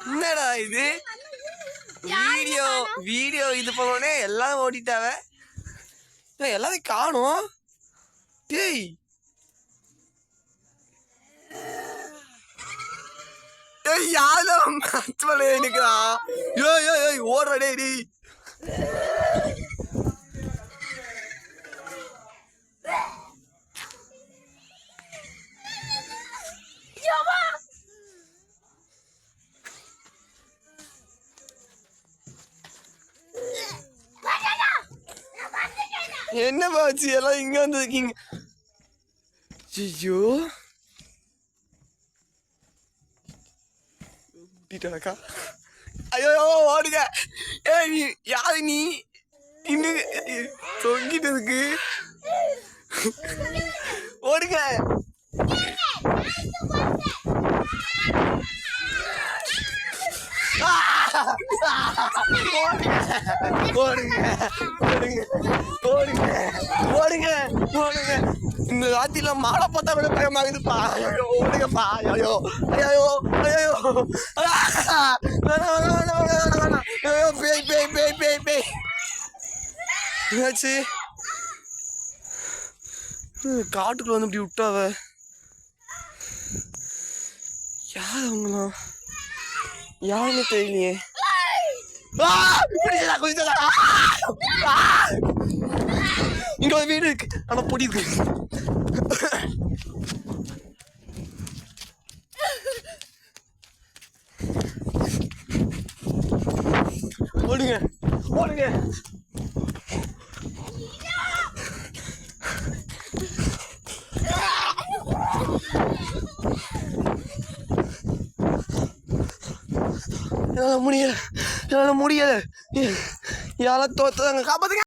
என்னடா இது video video இது பண்ணோடனே எல்லாரும் ஓடிட்டாவ. எல்லாத்தையும் காணும். டேய் யாரும் நிக்கிறா. ஓடுற டேய். என்ன பாச்சு எல்லாம் இங்க வந்துருக்கீங்க? ஐயோ கூட்டிட்டாக்கா. ஐயோ ஓடுங்க. நீ யாரு? நீ இன்னும் தொங்கிட்டு இருக்கு. ஓடுங்க. இந்த ராத்திரில மாலை பார்த்தா கூட பயமாகுதுப்பா. ஓடுங்கப்பா. ஐயோ ஐயோ ஐயோ ஐயோ பேய் பேய் பேய் பேய் பேய். என்னாச்சு? காட்டுக்குள்ள வந்து இப்படி விட்டாவ. யார் அவங்களாம்? யாருன்னு தெரியலையே. இங்க ஒரு வீடு இருக்கு, ஆனா பொடி இருக்கு. ஓடுங்க ஓடுங்க. என்னால முடியல, என்னால முடியல. யாராவது தோத்தாங்க, காப்பாத்துங்க.